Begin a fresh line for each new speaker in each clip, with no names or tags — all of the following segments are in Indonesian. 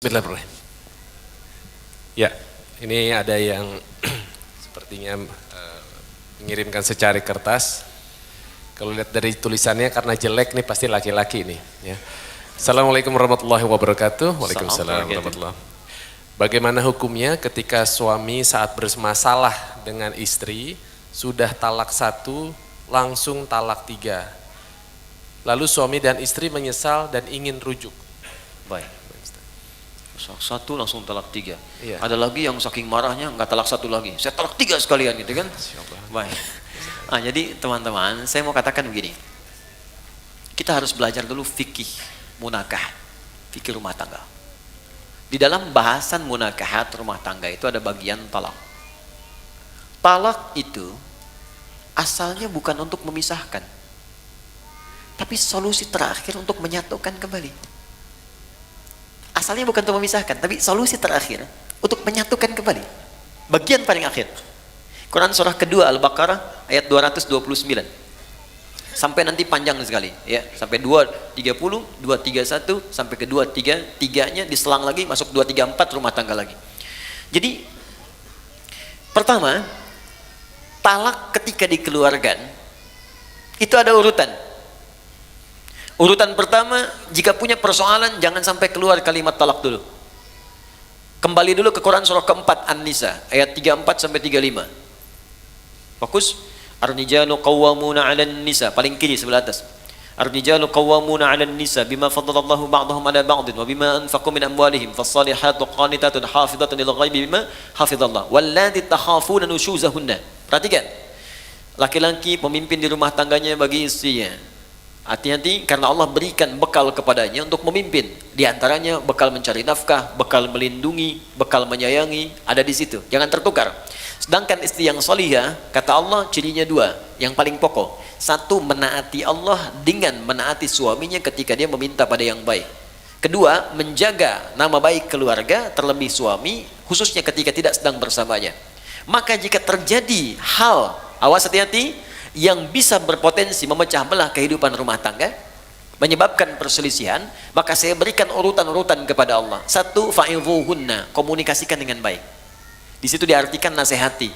Bismillahirrahmanirrahim. Ya, ini ada yang sepertinya mengirimkan secari kertas. Kalau lihat dari tulisannya karena jelek nih pasti laki-laki nih. Ya. Assalamualaikum warahmatullahi wabarakatuh. Waalaikumsalam warahmatullahi wabarakatuh. Bagaimana hukumnya ketika suami saat bermasalah dengan istri sudah talak 1 langsung talak 3. Lalu suami dan istri menyesal dan ingin rujuk.
Baik. 1 langsung talak 3.
Iya.
Ada lagi yang saking marahnya nggak talak 1 lagi, saya talak 3 sekalian gitu kan. Baik. Jadi teman-teman, saya mau katakan begini. Kita harus belajar dulu fikih munakah, fikih rumah tangga. Di dalam bahasan munakahat rumah tangga itu ada bagian talak. Talak itu asalnya bukan untuk memisahkan, tapi solusi terakhir untuk menyatukan kembali. Asalnya bukan untuk memisahkan, tapi solusi terakhir untuk menyatukan kembali. Bagian paling akhir. Quran surah kedua Al-Baqarah ayat 229. Sampai nanti panjang sekali, ya. Sampai 230, 231 sampai ke 233-nya diselang lagi masuk 234 rumah tangga lagi. Jadi pertama, talak ketika dikeluarkan itu ada urutan. Urutan pertama, jika punya persoalan jangan sampai keluar kalimat talak dulu. Kembali dulu ke Quran surah keempat An-Nisa ayat 34 sampai 35. Fokus. Ar-rijalu qawwamuna 'alan nisa, paling kiri sebelah atas. Ar-rijalu qawwamuna 'alan nisa bima faddalallahu ba'dahum 'ala ba'din wa bima anfaqu min amwalihim fas-salihatu qanitatun hafizatun lil ghaibi bima hafizallah wallati takhafuna nushuzahunna. Perhatikan. Laki-laki pemimpin di rumah tangganya bagi istrinya. Hati-hati karena Allah berikan bekal kepadanya untuk memimpin. Di antaranya bekal mencari nafkah, bekal melindungi, bekal menyayangi, ada di situ. Jangan tertukar. Sedangkan istri yang solihah, kata Allah cirinya 2, yang paling pokok. 1, menaati Allah dengan menaati suaminya ketika dia meminta pada yang baik. 2, menjaga nama baik keluarga, terlebih suami, khususnya ketika tidak sedang bersamanya. Maka jika terjadi hal, awas hati-hati, yang bisa berpotensi memecah belah kehidupan rumah tangga, menyebabkan perselisihan, maka saya berikan urutan-urutan kepada Allah. 1, fa'idhuhunna, komunikasikan dengan baik. Di situ diartikan nasihati.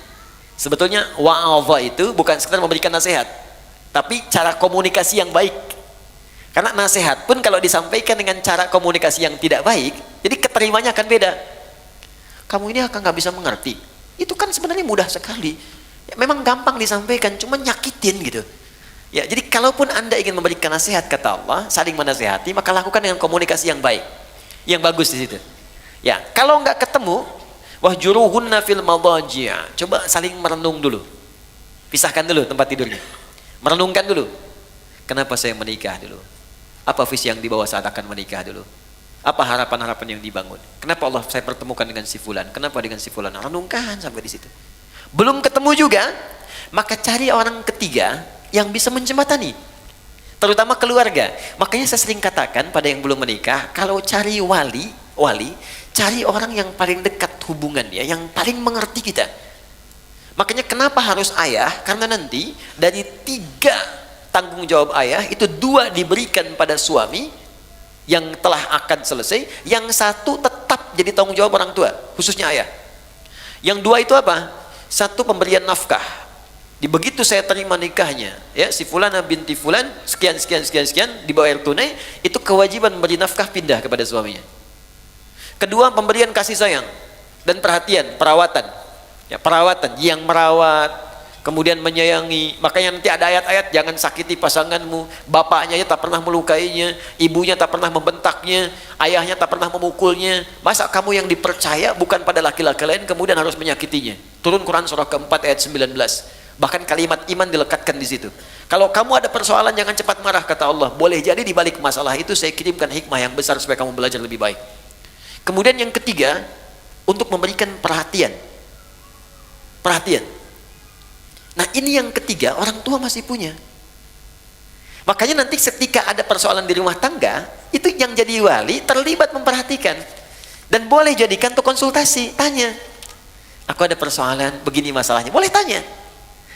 Sebetulnya wa'adha itu bukan sekedar memberikan nasihat, tapi cara komunikasi yang baik. Karena nasihat pun kalau disampaikan dengan cara komunikasi yang tidak baik, jadi keterimanya akan beda. Kamu ini akan nggak bisa mengerti. Itu kan sebenarnya mudah sekali. Ya, memang gampang disampaikan, cuma nyakitin gitu. Ya, jadi kalaupun Anda ingin memberikan nasihat, kata Allah, saling menasihati, maka lakukan dengan komunikasi yang baik, yang bagus di situ. Ya, kalau nggak ketemu, wahjuruhunna fil madaji'. Coba saling merenung dulu. Pisahkan dulu tempat tidurnya. Merenungkan dulu. Kenapa saya menikah dulu? Apa visi yang dibawa saat akan menikah dulu? Apa harapan-harapan yang dibangun? Kenapa Allah saya pertemukan dengan si fulan? Kenapa dengan si fulan? Renungkan sampai di situ. Belum ketemu juga, maka cari orang ketiga yang bisa menjembatani. Terutama keluarga. Makanya saya sering katakan pada yang belum menikah, kalau cari wali, cari orang yang paling dekat hubungannya, yang paling mengerti kita. Makanya kenapa harus ayah? Karena nanti dari 3 tanggung jawab ayah, itu 2 diberikan pada suami yang telah akad selesai, yang 1 tetap jadi tanggung jawab orang tua, khususnya ayah. Yang 2 itu apa? 1, pemberian nafkah. Di begitu saya terima nikahnya, ya, si fulana binti fulan, sekian, dibayar tunai, itu kewajiban memberi nafkah pindah kepada suaminya. 2, pemberian kasih sayang dan perhatian, perawatan. Ya, perawatan yang merawat, kemudian menyayangi. Makanya nanti ada ayat-ayat, jangan sakiti pasanganmu, bapaknya tak pernah melukainya, ibunya tak pernah membentaknya, ayahnya tak pernah memukulnya. Masa kamu yang dipercaya bukan pada laki-laki lain kemudian harus menyakitinya? Turun Quran surah keempat ayat 19. Bahkan kalimat iman dilekatkan di situ. Kalau kamu ada persoalan jangan cepat marah, kata Allah. Boleh jadi di balik masalah itu saya kirimkan hikmah yang besar supaya kamu belajar lebih baik. Kemudian yang ketiga, untuk memberikan perhatian. Nah, ini yang ketiga, orang tua masih punya. Makanya nanti ketika ada persoalan di rumah tangga, itu yang jadi wali terlibat memperhatikan. Dan boleh jadikan untuk konsultasi, tanya. Aku ada persoalan, begini masalahnya. Boleh tanya.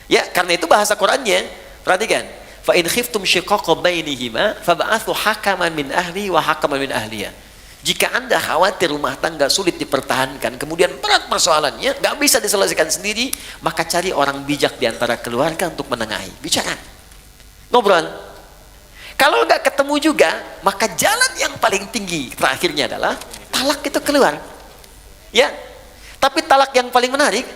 Ya, karena itu bahasa Qur'annya, perhatikan. Fa in khiftum shiqaqa bainihima fab'athu hakaman min ahli wa hakaman min ahliya. Jika Anda khawatir rumah tangga sulit dipertahankan, kemudian berat persoalannya, nggak bisa diselesaikan sendiri, maka cari orang bijak di antara keluarga untuk menengahi. Bicara, ngobrol. Kalau nggak ketemu juga, maka jalan yang paling tinggi terakhirnya adalah talak itu keluar. Ya, tapi talak yang paling menarik,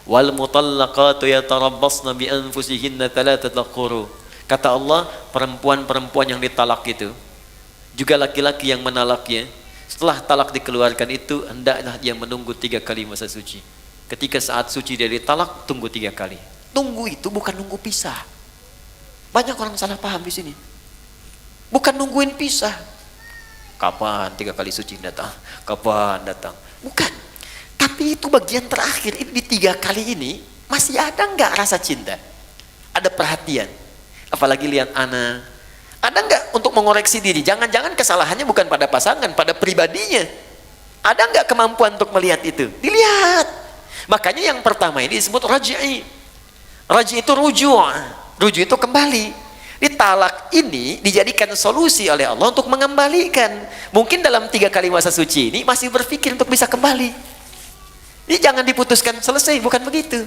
wal mutallaqatu yatarabbasna bi anfusihinna thalathata quru. Kata Allah, perempuan-perempuan yang ditalak itu, juga laki-laki yang menalaknya, setelah talak dikeluarkan itu, hendaklah dia menunggu 3 kali masa suci. Ketika saat suci dia ditalak, tunggu 3 kali. Tunggu itu bukan nunggu pisah. Banyak orang salah paham di sini. Bukan nungguin pisah. Kapan 3 kali suci datang? Kapan datang? Bukan. Tapi itu bagian terakhir. Ini di 3 kali ini masih ada nggak rasa cinta? Ada perhatian. Apalagi lihat anak. Ada nggak untuk mengoreksi diri? Jangan-jangan kesalahannya bukan pada pasangan, pada pribadinya. Ada nggak kemampuan untuk melihat itu? Dilihat. Makanya yang pertama ini disebut raj'i. Raj'i itu ruju'. Ruju' itu kembali. Di talak ini dijadikan solusi oleh Allah untuk mengembalikan. Mungkin dalam 3 kali masa suci ini masih berpikir untuk bisa kembali. Ini jangan diputuskan selesai, bukan begitu.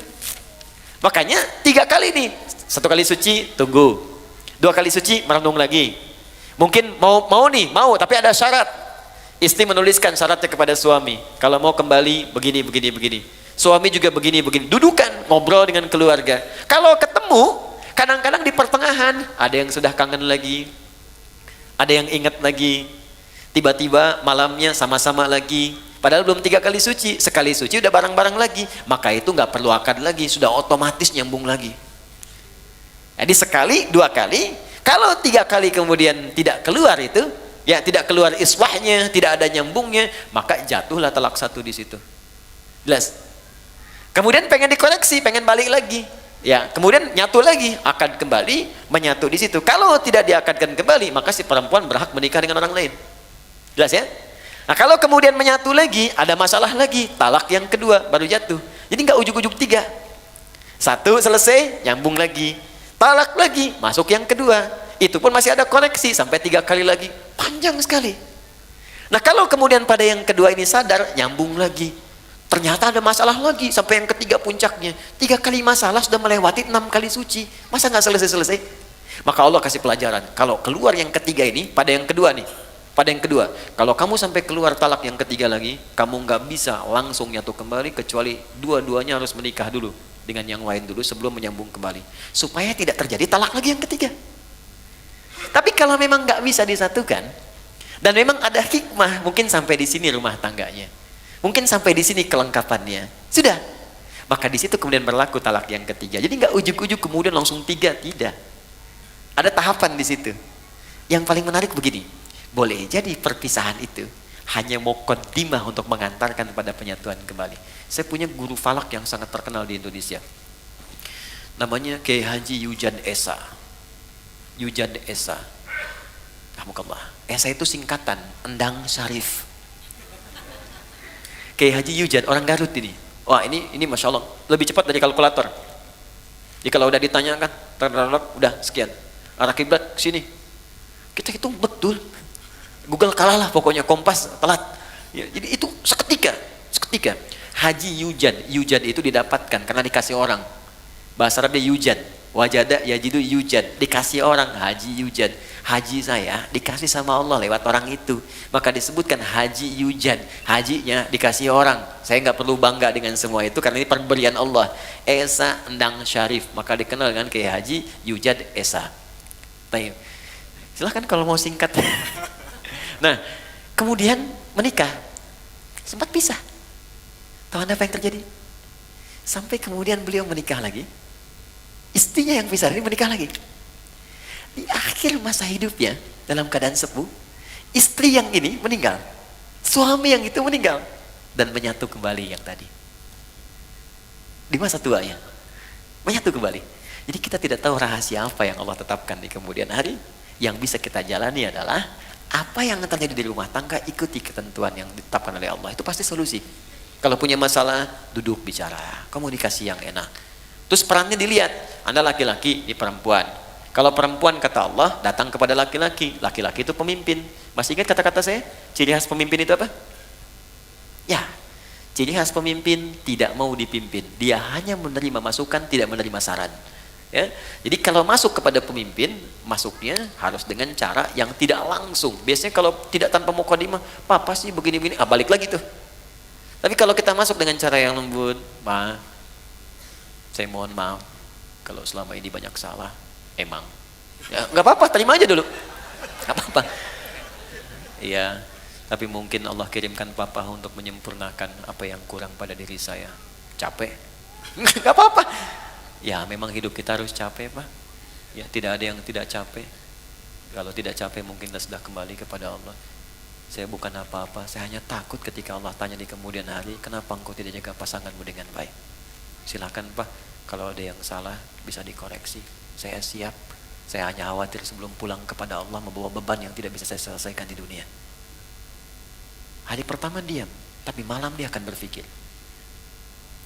Makanya 3 kali nih. 1 kali suci, tunggu. 2 kali suci, merenung lagi. Mungkin mau tapi ada syarat. Istri menuliskan syaratnya kepada suami. Kalau mau kembali, begini. Suami juga begini. Dudukan, ngobrol dengan keluarga. Kalau ketemu, kadang-kadang di pertengahan, ada yang sudah kangen lagi. Ada yang ingat lagi. Tiba-tiba malamnya sama-sama lagi. Padahal belum 3 kali suci. Sekali suci udah bareng-bareng lagi. Maka itu nggak perlu akad lagi. Sudah otomatis nyambung lagi. Jadi sekali, 2 kali, kalau 3 kali kemudian tidak keluar itu, ya tidak keluar iswahnya, tidak ada nyambungnya, maka jatuhlah talak 1 di situ. Jelas? Kemudian pengen dikoreksi, pengen balik lagi, ya kemudian nyatu lagi, akad kembali, menyatu di situ. Kalau tidak diakadkan kembali, maka si perempuan berhak menikah dengan orang lain. Jelas ya? Nah kalau kemudian menyatu lagi, ada masalah lagi, talak yang kedua baru jatuh. Jadi nggak ujuk-ujuk 3. 1 selesai, nyambung lagi. Talak lagi, masuk yang kedua. Itu pun masih ada koreksi sampai 3 kali lagi. Panjang sekali. Nah kalau kemudian pada yang kedua ini sadar, nyambung lagi. Ternyata ada masalah lagi sampai yang ketiga puncaknya. 3 kali masalah sudah melewati 6 kali suci. Masa nggak selesai-selesai? Maka Allah kasih pelajaran. Kalau keluar yang ketiga ini, pada yang kedua nih. Pada yang kedua, kalau kamu sampai keluar talak yang ketiga lagi, kamu nggak bisa langsung nyatu kembali kecuali dua-duanya harus menikah dulu dengan yang lain dulu sebelum menyambung kembali, supaya tidak terjadi talak lagi yang ketiga. Tapi kalau memang nggak bisa disatukan dan memang ada hikmah, mungkin sampai di sini rumah tangganya, mungkin sampai di sini kelengkapannya, sudah, maka di situ kemudian berlaku talak yang ketiga. Jadi nggak ujuk-ujuk kemudian langsung 3, tidak. Ada tahapan di situ. Yang paling menarik begini, boleh jadi perpisahan itu hanya muqaddimah untuk mengantarkan pada penyatuan kembali. Saya punya guru falak yang sangat terkenal di Indonesia. Namanya Kiai Haji Yujan Esa. Yujan Esa. Alhamdulillah. Esa itu singkatan Endang Syarif. Kiai Haji Yujan, orang Garut ini. Wah ini Masya Allah, lebih cepat dari kalkulator. Jadi kalau udah ditanyakan, udah sekian. Arah kiblat sini. Kita hitung betul. Google kalah lah pokoknya, Kompas telat. Ya, jadi itu seketika. Haji Yujan itu didapatkan karena dikasih orang. Bahasa Arabnya Yujan. Wajada yajidu Yujan, dikasih orang Haji Yujan. Haji saya dikasih sama Allah lewat orang itu. Maka disebutkan Haji Yujan. Hajinya dikasih orang. Saya nggak perlu bangga dengan semua itu karena ini pemberian Allah. Esa Endang Syarif, maka dikenal dengan Kiai Haji Yujan Esa. Baik. Silahkan kalau mau singkat. Nah, kemudian menikah, sempat pisah. Tahu Anda apa yang terjadi? Sampai kemudian beliau menikah lagi, istrinya yang pisah ini menikah lagi. Di akhir masa hidupnya, dalam keadaan sepuh, istri yang ini meninggal, suami yang itu meninggal, dan menyatu kembali yang tadi. Di masa tuanya, menyatu kembali. Jadi kita tidak tahu rahasia apa yang Allah tetapkan di kemudian hari. Yang bisa kita jalani adalah apa yang terjadi di rumah tangga, ikuti ketentuan yang ditetapkan oleh Allah. Itu pasti solusi. Kalau punya masalah, duduk bicara, komunikasi yang enak. Terus perannya dilihat, Anda laki-laki, di perempuan. Kalau perempuan kata Allah, datang kepada laki-laki. Laki-laki itu pemimpin. Masih ingat kata-kata saya? Ciri khas pemimpin itu apa? Ya, ciri khas pemimpin tidak mau dipimpin. Dia hanya menerima masukan, tidak menerima saran. Ya, jadi kalau masuk kepada pemimpin, masuknya harus dengan cara yang tidak langsung. Biasanya kalau tidak tanpa mukadimah, papa sih begini-begini, balik lagi tuh. Tapi kalau kita masuk dengan cara yang lembut, Ma, saya mohon maaf kalau selama ini banyak salah, emang. Ya, nggak apa-apa, terima aja dulu. Nggak apa-apa. Iya, tapi mungkin Allah kirimkan papa untuk menyempurnakan apa yang kurang pada diri saya. Capek? Nggak apa-apa. Ya, memang hidup kita harus capek, Pak. Ya, tidak ada yang tidak capek. Kalau tidak capek mungkin kita sudah kembali kepada Allah. Saya bukan apa-apa, saya hanya takut ketika Allah tanya di kemudian hari, kenapa engkau tidak jaga pasanganmu dengan baik? Silakan, Pak, kalau ada yang salah bisa dikoreksi. Saya siap. Saya hanya khawatir sebelum pulang kepada Allah membawa beban yang tidak bisa saya selesaikan di dunia. Hari pertama diam, tapi malam dia akan berpikir.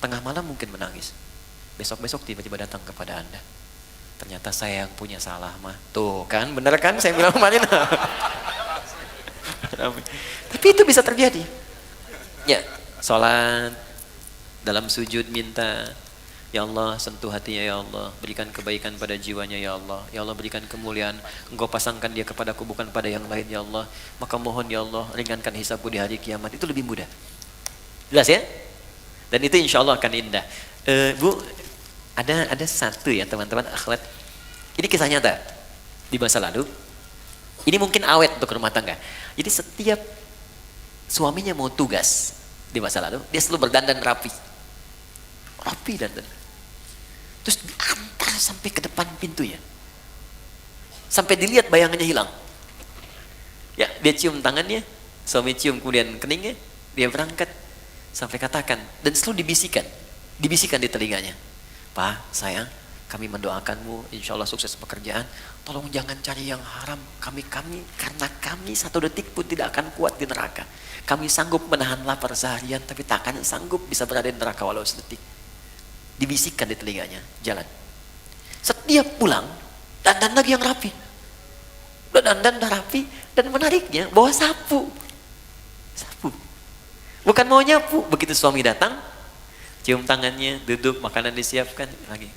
Tengah malam mungkin menangis. Besok-besok tiba-tiba datang kepada Anda. Ternyata saya yang punya salah, mah. Tuh kan, bener kan saya bilang kemarin. Tapi itu bisa terjadi. Ya, sholat, dalam sujud minta, ya Allah sentuh hatinya ya Allah, berikan kebaikan pada jiwanya ya Allah berikan kemuliaan, engkau pasangkan dia kepadaku bukan pada yang lain ya Allah, maka mohon ya Allah ringankan hisabku di hari kiamat. Itu lebih mudah. Jelas ya? Dan itu insya Allah akan indah. Bu, ada satu ya teman-teman akhwat. Ini kisah nyata di masa lalu. Ini mungkin awet untuk rumah tangga. Jadi setiap suaminya mau tugas di masa lalu, dia selalu berdandan rapi dandan. Terus diantar sampai ke depan pintunya. Sampai dilihat bayangannya hilang. Ya, dia cium tangannya, suami cium kemudian keningnya, dia berangkat sampai katakan dan selalu dibisikkan di telinganya. Pak, sayang, kami mendoakanmu, insya Allah sukses pekerjaan. Tolong jangan cari yang haram. Kami karena kami satu detik pun tidak akan kuat di neraka. Kami sanggup menahan lapar seharian, tapi tak akan sanggup bisa berada di neraka walau sedetik. Dibisikkan di telinganya, jalan. Setiap pulang, dandan lagi yang rapi. Udah dandan, udah rapi, dan menariknya bawa sapu. Bukan mau nyapu. Begitu suami datang, cium tangannya, duduk, makanan disiapkan lagi.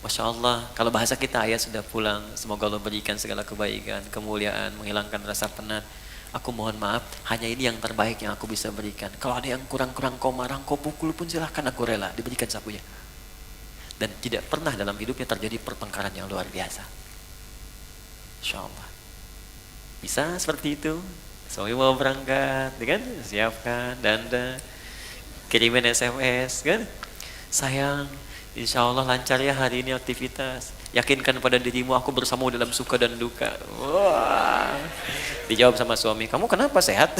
Masya Allah, kalau bahasa kita, ayah sudah pulang, semoga Allah berikan segala kebaikan, kemuliaan, menghilangkan rasa penat. Aku mohon maaf, hanya ini yang terbaik yang aku bisa berikan. Kalau ada yang kurang-kurang kau marah, kau pukul pun silahkan, aku rela, diberikan sapunya. Dan tidak pernah dalam hidupnya terjadi pertengkaran yang luar biasa. Insya Allah. Bisa seperti itu. Suami mau berangkat, kan? Siapkan, dandan, kirimin SMS, kan? Sayang, insya Allah lancar ya hari ini aktivitas. Yakinkan pada dirimu aku bersamamu dalam suka dan duka. Wah. Dijawab sama suami, kamu kenapa sehat?